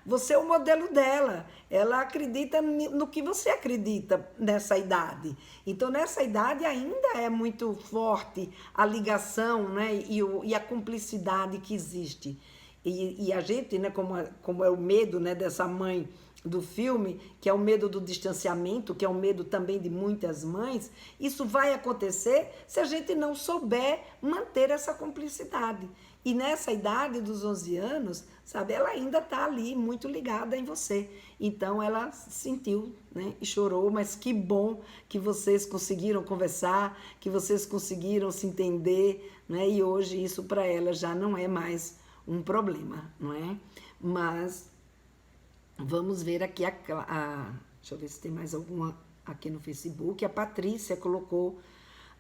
você é o modelo dela. Ela acredita no que você acredita nessa idade. Então, nessa idade ainda é muito forte a ligação, né, e a cumplicidade que existe. E a gente, né, como é o medo, né, dessa mãe do filme, que é o medo do distanciamento, que é o medo também de muitas mães, isso vai acontecer se a gente não souber manter essa cumplicidade. E nessa idade dos 11 anos, sabe, ela ainda está ali muito ligada em você. Então ela sentiu, né, e chorou, mas que bom que vocês conseguiram conversar, que vocês conseguiram se entender, né? E hoje isso para ela já não é mais um problema, não é? Mas vamos ver aqui deixa eu ver se tem mais alguma aqui no Facebook. A Patrícia colocou: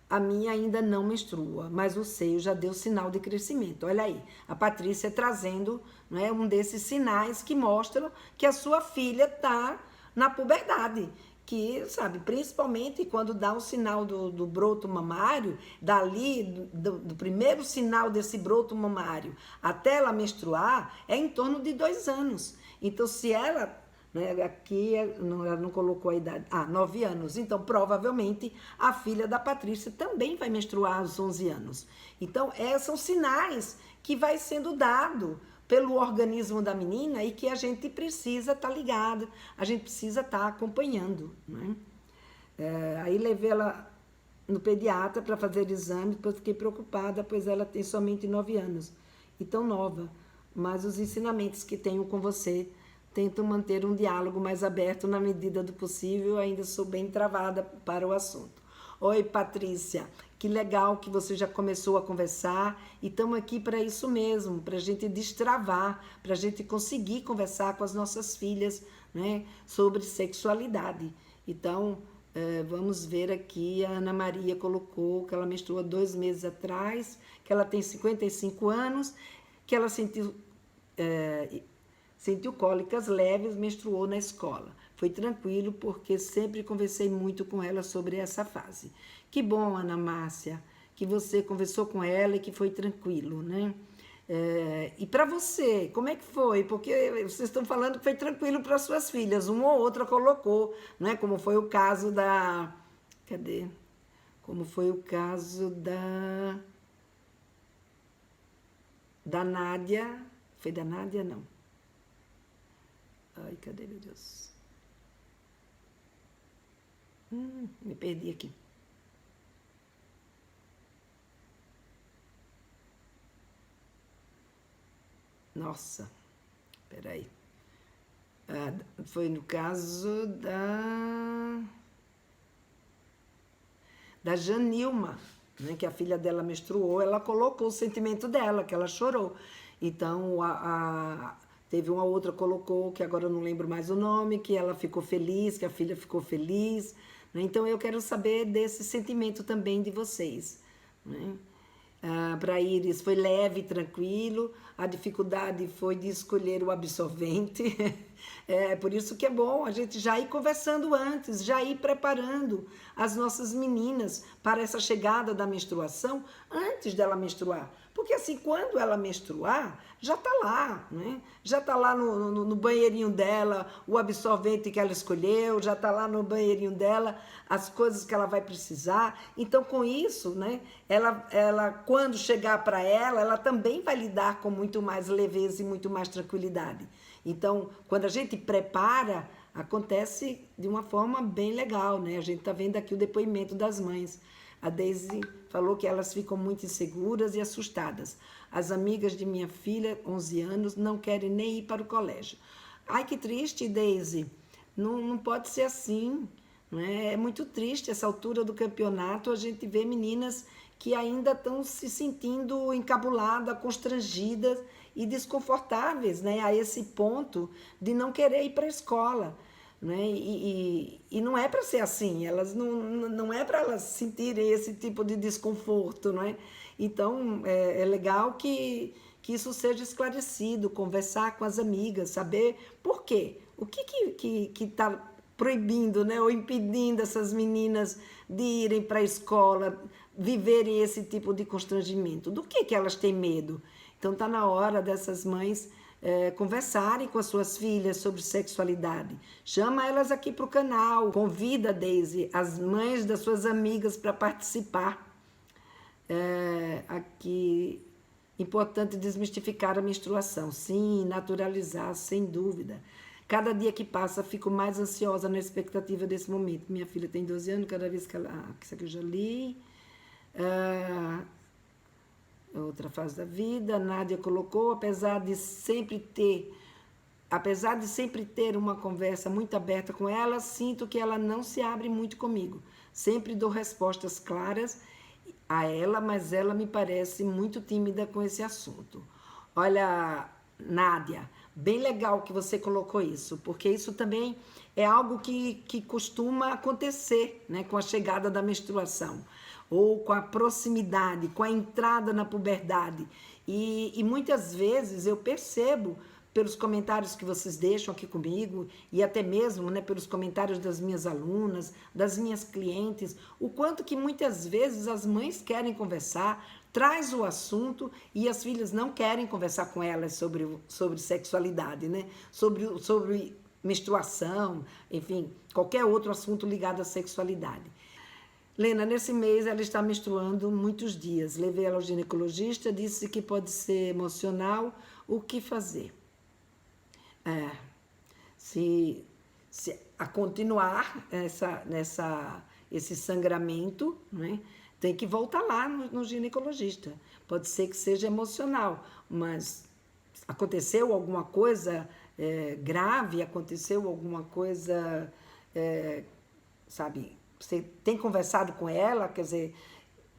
a minha ainda não menstrua, mas o seio já deu sinal de crescimento. Olha aí, a Patrícia trazendo, né, um desses sinais que mostram que a sua filha está na puberdade. Que, sabe, principalmente quando dá um sinal do broto mamário, dali, do primeiro sinal desse broto mamário até ela menstruar, é em torno de 2 anos. Então, se ela, né, aqui ela não colocou a idade, 9 anos, então provavelmente a filha da Patrícia também vai menstruar aos 11 anos. Então, são sinais que vai sendo dado pelo organismo da menina e que a gente precisa estar ligado, a gente precisa estar acompanhando, né? Aí levei ela no pediatra para fazer exame, depois fiquei preocupada, pois ela tem somente 9 anos, e tão nova, mas os ensinamentos que tenho com você, tento manter um diálogo mais aberto na medida do possível, ainda sou bem travada para o assunto. Oi, Patrícia, que legal que você já começou a conversar e estamos aqui para isso mesmo, para a gente destravar, para a gente conseguir conversar com as nossas filhas, né, sobre sexualidade. Então, vamos ver aqui, a Ana Maria colocou que ela menstruou 2 meses atrás, que ela tem 55 anos, que ela sentiu cólicas leves, menstruou na escola. Foi tranquilo, porque sempre conversei muito com ela sobre essa fase. Que bom, Ana Márcia, que você conversou com ela e que foi tranquilo, né? E para você, como é que foi? Porque vocês estão falando que foi tranquilo para suas filhas, uma ou outra colocou, né? Como foi o caso da... Cadê? Como foi o caso da Nádia. Foi da Nádia, não. Ai, cadê, meu Deus? Me perdi aqui. Nossa, peraí. Foi no caso da Janilma, né, que a filha dela menstruou, ela colocou o sentimento dela, que ela chorou. Então, teve uma outra colocou, que agora eu não lembro mais o nome, que ela ficou feliz, que a filha ficou feliz, né? Então, eu quero saber desse sentimento também de vocês, né? Para Iris foi leve e tranquilo, a dificuldade foi de escolher o absorvente. Por isso que é bom a gente já ir conversando antes, já ir preparando as nossas meninas para essa chegada da menstruação antes dela menstruar. Porque assim, quando ela menstruar, já está lá, né? Já está lá no banheirinho dela o absorvente que ela escolheu, já está lá no banheirinho dela as coisas que ela vai precisar. Então, com isso, né, ela quando chegar para ela também vai lidar com muito mais leveza e muito mais tranquilidade. Então, quando a gente prepara, acontece de uma forma bem legal, né? A gente está vendo aqui o depoimento das mães. A Deise falou que elas ficam muito inseguras e assustadas. As amigas de minha filha, 11 anos, não querem nem ir para o colégio. Ai, que triste, Deise. Não pode ser assim, não é? É muito triste essa altura do campeonato, a gente vê meninas que ainda estão se sentindo encabuladas, constrangidas e desconfortáveis, né? A esse ponto de não querer ir para a escola. Né? E não é para ser assim, elas não é para elas sentirem esse tipo de desconforto, não é? Então é legal que isso seja esclarecido, conversar com as amigas, saber por quê, o que está proibindo, né, ou impedindo essas meninas de irem para a escola, viverem esse tipo de constrangimento, do que elas têm medo. Então está na hora dessas mães conversarem com as suas filhas sobre sexualidade. Chama elas aqui para o canal, convida, Deise, as mães das suas amigas para participar. Aqui, importante desmistificar a menstruação. Sim, naturalizar, sem dúvida. Cada dia que passa, fico mais ansiosa na expectativa desse momento. Minha filha tem 12 anos, cada vez que ela... Isso aqui eu já li. outra fase da vida. A Nádia colocou, apesar de sempre ter uma conversa muito aberta com ela, sinto que ela não se abre muito comigo. Sempre dou respostas claras a ela, mas ela me parece muito tímida com esse assunto. Olha, Nádia, bem legal que você colocou isso, porque isso também é algo que costuma acontecer, né, com a chegada da menstruação, ou com a proximidade, com a entrada na puberdade. E muitas vezes eu percebo, pelos comentários que vocês deixam aqui comigo, e até mesmo, né, pelos comentários das minhas alunas, das minhas clientes, o quanto que muitas vezes as mães querem conversar, traz o assunto e as filhas não querem conversar com elas sobre sexualidade, né? Sobre menstruação, enfim, qualquer outro assunto ligado à sexualidade. Lena, nesse mês ela está menstruando muitos dias. Levei ela ao ginecologista, disse que pode ser emocional. O que fazer? Se a continuar esse sangramento, né, tem que voltar lá no ginecologista. Pode ser que seja emocional, mas aconteceu alguma coisa grave, aconteceu alguma coisa, sabe? Você tem conversado com ela, quer dizer,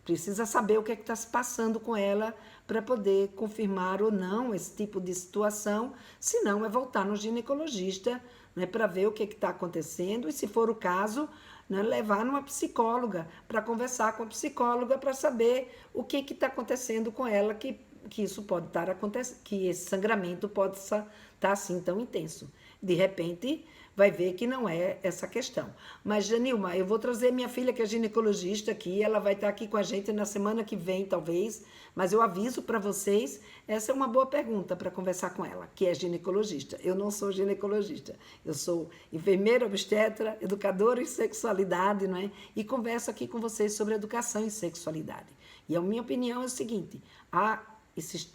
precisa saber o que é que está se passando com ela para poder confirmar ou não esse tipo de situação. Se não, é voltar no ginecologista, né, para ver o que está acontecendo e, se for o caso, né, levar numa psicóloga para conversar com a psicóloga para saber o que está acontecendo com ela, que isso pode estar acontecendo, que esse sangramento pode estar assim tão intenso. De repente, vai ver que não é essa questão. Mas, Janilma, eu vou trazer minha filha, que é ginecologista, aqui. Ela vai estar aqui com a gente na semana que vem, talvez. Mas eu aviso para vocês, essa é uma boa pergunta para conversar com ela, que é ginecologista. Eu não sou ginecologista. Eu sou enfermeira, obstetra, educadora em sexualidade, não é? E converso aqui com vocês sobre educação em sexualidade. E a minha opinião é o seguinte: a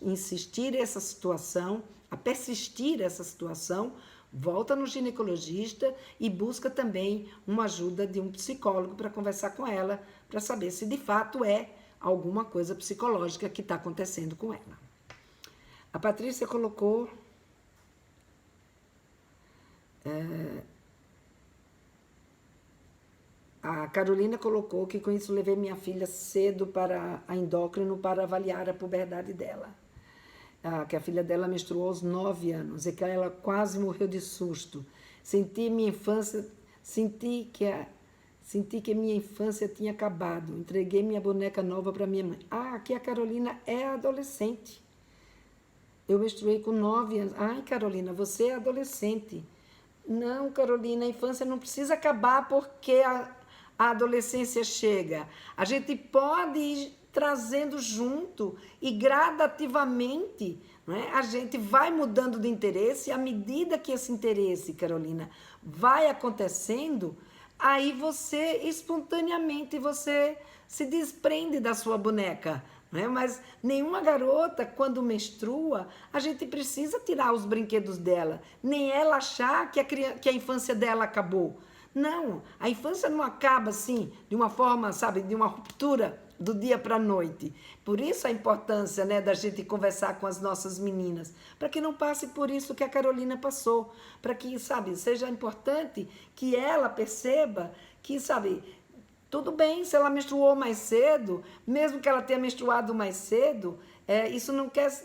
insistir essa situação, a persistir essa situação, volta no ginecologista e busca também uma ajuda de um psicólogo para conversar com ela, para saber se de fato é alguma coisa psicológica que está acontecendo com ela. A Patrícia colocou... A Carolina colocou que com isso levei minha filha cedo para a endócrino para avaliar a puberdade dela. Que a filha dela menstruou aos 9 anos e que ela quase morreu de susto. Senti que minha infância tinha acabado. Entreguei minha boneca nova para minha mãe. Aqui a Carolina é adolescente. Eu menstruei com 9 anos. Ai, Carolina, você é adolescente. Não, Carolina, a infância não precisa acabar porque a adolescência chega. A gente pode ir trazendo junto e gradativamente, né, a gente vai mudando de interesse. E à medida que esse interesse, Carolina, vai acontecendo, aí você espontaneamente você se desprende da sua boneca, né? Mas nenhuma garota, quando menstrua, a gente precisa tirar os brinquedos dela, nem ela achar que a infância dela acabou. Não, a infância não acaba assim, de uma forma, sabe, de uma ruptura do dia para a noite. Por isso a importância, né, da gente conversar com as nossas meninas, para que não passe por isso que a Carolina passou, para que, sabe, seja importante que ela perceba que, sabe, tudo bem se ela menstruou mais cedo, mesmo que ela tenha menstruado mais cedo, isso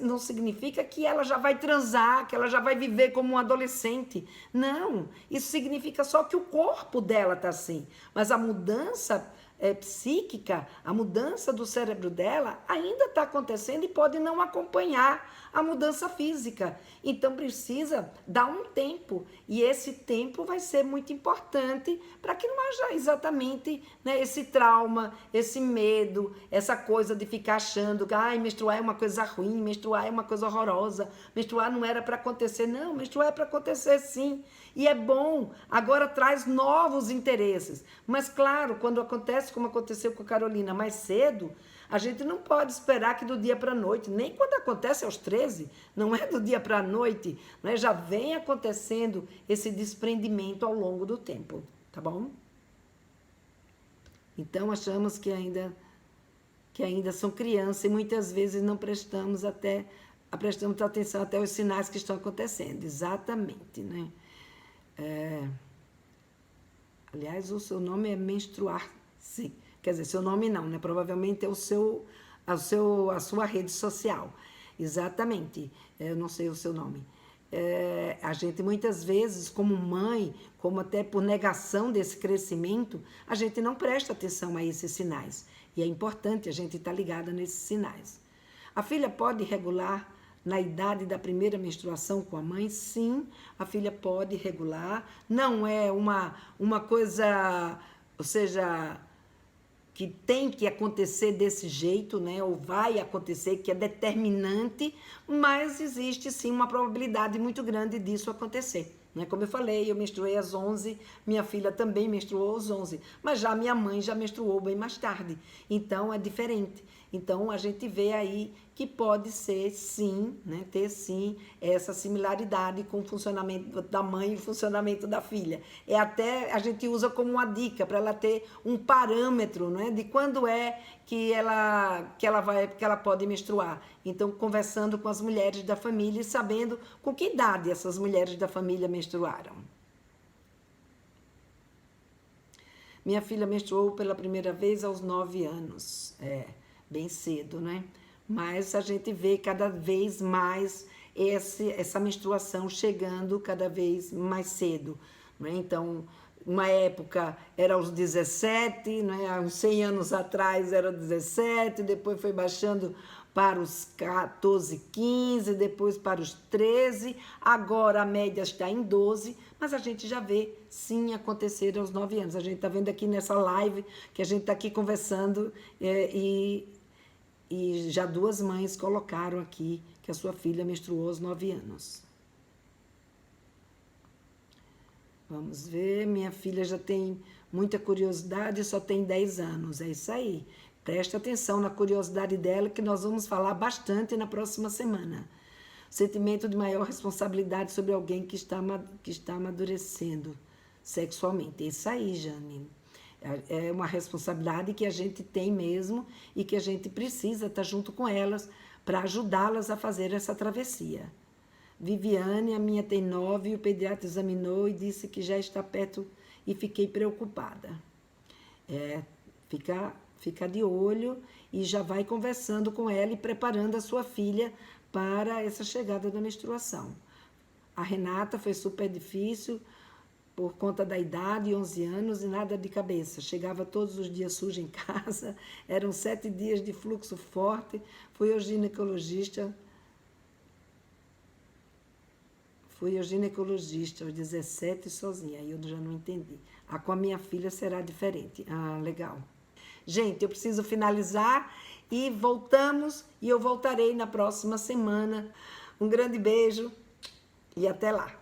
não significa que ela já vai transar, que ela já vai viver como um adolescente. Não, isso significa só que o corpo dela está assim. Mas a mudança psíquica, a mudança do cérebro dela ainda está acontecendo e pode não acompanhar a mudança física. Então precisa dar um tempo, e esse tempo vai ser muito importante para que não haja exatamente, né, esse trauma, esse medo, essa coisa de ficar achando que menstruar é uma coisa ruim, menstruar é uma coisa horrorosa, menstruar não era para acontecer. Não, menstruar é para acontecer sim. E é bom, agora traz novos interesses. Mas claro, quando acontece como aconteceu com a Carolina mais cedo, a gente não pode esperar que do dia para a noite, nem quando acontece aos 13, não é do dia para a noite, né? Já vem acontecendo esse desprendimento ao longo do tempo, tá bom? Então achamos que ainda que ainda são crianças e muitas vezes não prestamos atenção até os sinais que estão acontecendo. Exatamente, né? Aliás, o seu nome é menstruar, sim. Quer dizer, seu nome não, né? Provavelmente é a sua rede social. Exatamente. Eu não sei o seu nome. A gente muitas vezes, como mãe, como até por negação desse crescimento, a gente não presta atenção a esses sinais. E é importante a gente estar ligada nesses sinais. A filha pode regular na idade da primeira menstruação com a mãe? Sim, a filha pode regular. Não é uma coisa, ou seja, que tem que acontecer desse jeito, né? Ou vai acontecer, que é determinante, mas existe sim uma probabilidade muito grande disso acontecer. Né? Como eu falei, eu menstruei às 11, minha filha também menstruou aos 11, mas já minha mãe já menstruou bem mais tarde, então é diferente. Então a gente vê aí que pode ser sim, né, ter sim essa similaridade com o funcionamento da mãe e o funcionamento da filha. Até a gente usa como uma dica para ela ter um parâmetro, né, de quando é que ela pode menstruar. Então, conversando com as mulheres da família e sabendo com que idade essas mulheres da família menstruaram. Minha filha menstruou pela primeira vez aos 9 anos. Bem cedo, né? Mas a gente vê cada vez mais essa menstruação chegando cada vez mais cedo. Né? Então, uma época era aos 17, né? Há uns 100 anos atrás era 17, depois foi baixando para os 14, 15, depois para os 13, agora a média está em 12, mas a gente já vê sim acontecer aos 9 anos. A gente está vendo aqui nessa live que a gente está aqui conversando e já 2 mães colocaram aqui que a sua filha menstruou aos 9 anos. Vamos ver, minha filha já tem muita curiosidade, só tem 10 anos, é isso aí. Presta atenção na curiosidade dela, que nós vamos falar bastante na próxima semana. Sentimento de maior responsabilidade sobre alguém que está amadurecendo sexualmente. É isso aí, Jane. É uma responsabilidade que a gente tem mesmo e que a gente precisa estar junto com elas para ajudá-las a fazer essa travessia. Viviane, a minha tem 9, e o pediatra examinou e disse que já está perto e fiquei preocupada. Fica de olho e já vai conversando com ela e preparando a sua filha para essa chegada da menstruação. A Renata foi super difícil por conta da idade, 11 anos e nada de cabeça. Chegava todos os dias suja em casa, eram 7 dias de fluxo forte, fui ao ginecologista aos 17 sozinha, aí eu já não entendi. Com a minha filha será diferente. Legal. Gente, eu preciso finalizar e voltamos e eu voltarei na próxima semana. Um grande beijo e até lá.